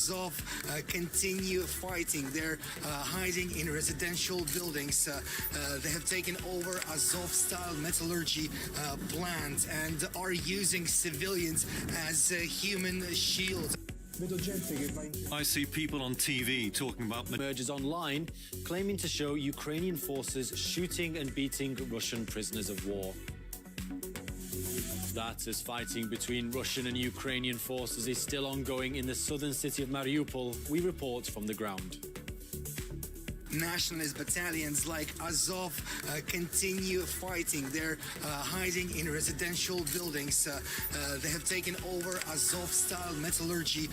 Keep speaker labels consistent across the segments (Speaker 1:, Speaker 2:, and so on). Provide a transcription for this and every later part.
Speaker 1: Azov continue fighting. They're hiding in residential buildings. They have taken over Azov-style metallurgy plant and are using civilians as human shields.
Speaker 2: I see people on TV talking about
Speaker 3: emerges online, claiming to show Ukrainian forces shooting and beating Russian prisoners of war. That as fighting between Russian and Ukrainian forces is still ongoing in the southern city of Mariupol, we report from the ground.
Speaker 1: Nationalist battalions like Azov continue fighting. They're hiding in residential buildings. They have taken over Azov-style metallurgy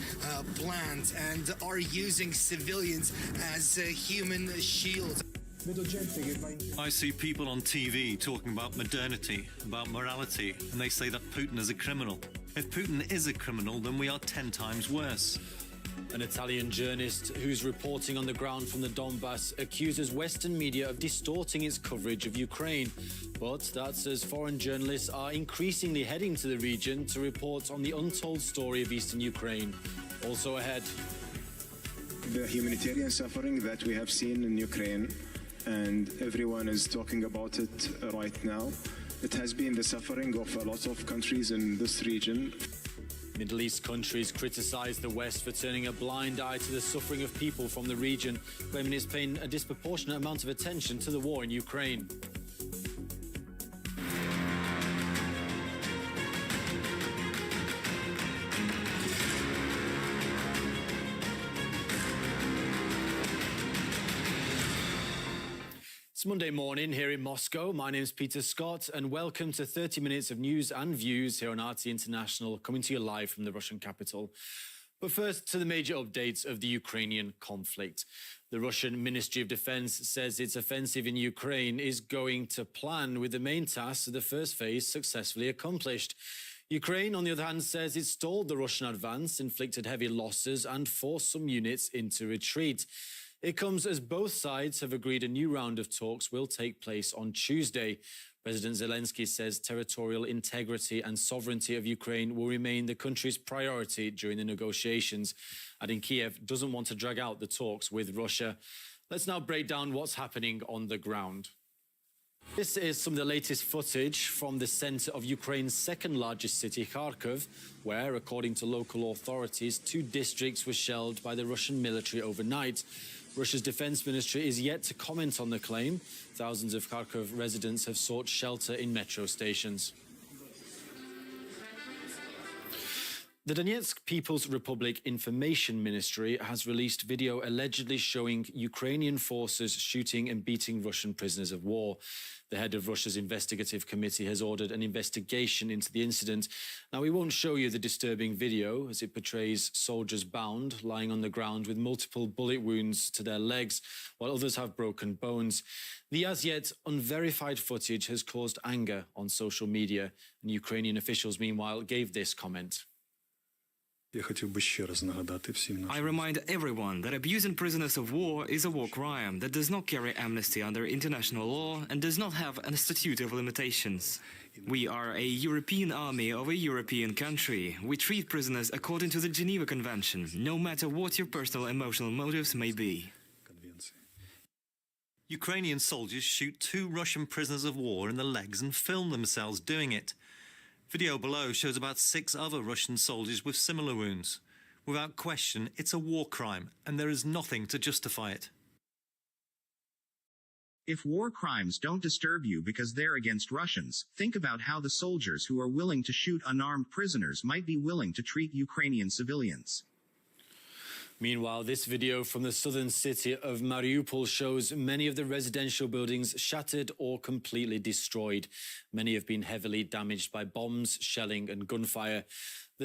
Speaker 1: plant and are using civilians as human shields.
Speaker 2: I see people on TV talking about modernity, about morality, and they say that Putin is a criminal. If Putin is a criminal, then we are 10 times worse.
Speaker 3: An Italian journalist who's reporting on the ground from the Donbass accuses Western media of distorting its coverage of Ukraine. But that's as foreign journalists are increasingly heading to the region to report on the untold story of eastern Ukraine. Also ahead.
Speaker 4: The humanitarian suffering that we have seen in Ukraine, and everyone is talking about it right now. It has been the suffering of a lot of countries in this region.
Speaker 3: Middle East countries criticise the West for turning a blind eye to the suffering of people from the region, claiming it's paying a disproportionate amount of attention to the war in Ukraine. It's Monday morning here in Moscow. My name is Peter Scott and welcome to 30 minutes of news and views here on RT International, coming to you live from the Russian capital. But first, to the major updates of the Ukrainian conflict. The Russian Ministry of Defense says its offensive in Ukraine is going to plan, with the main tasks of the first phase successfully accomplished. Ukraine, on the other hand, says it stalled the Russian advance, inflicted heavy losses and forced some units into retreat. It comes as both sides have agreed a new round of talks will take place on Tuesday. President Zelensky says territorial integrity and sovereignty of Ukraine will remain the country's priority during the negotiations, adding Kyiv doesn't want to drag out the talks with Russia. Let's now break down what's happening on the ground. This is some of the latest footage from the centre of Ukraine's second largest city, Kharkiv, where, according to local authorities, 2 districts were shelled by the Russian military overnight. Russia's defense ministry is yet to comment on the claim. Thousands of Kharkiv residents have sought shelter in metro stations. The Donetsk People's Republic Information Ministry has released video allegedly showing Ukrainian forces shooting and beating Russian prisoners of war. The head of Russia's investigative committee has ordered an investigation into the incident. Now, we won't show you the disturbing video as it portrays soldiers bound, lying on the ground with multiple bullet wounds to their legs, while others have broken bones. The as yet unverified footage has caused anger on social media, and Ukrainian officials, meanwhile, gave this comment.
Speaker 5: I remind everyone that abusing prisoners of war is a war crime that does not carry amnesty under international law and does not have a statute of limitations. We are a European army of a European country. We treat prisoners according to the Geneva Convention, no matter what your personal emotional motives may be.
Speaker 2: Ukrainian soldiers shoot 2 Russian prisoners of war in the legs and film themselves doing it. Video below shows about 6 other Russian soldiers with similar wounds. Without question, it's a war crime, and there is nothing to justify it.
Speaker 6: If war crimes don't disturb you because they're against Russians, think about how the soldiers who are willing to shoot unarmed prisoners might be willing to treat Ukrainian civilians.
Speaker 3: Meanwhile, this video from the southern city of Mariupol shows many of the residential buildings shattered or completely destroyed. Many have been heavily damaged by bombs, shelling and gunfire.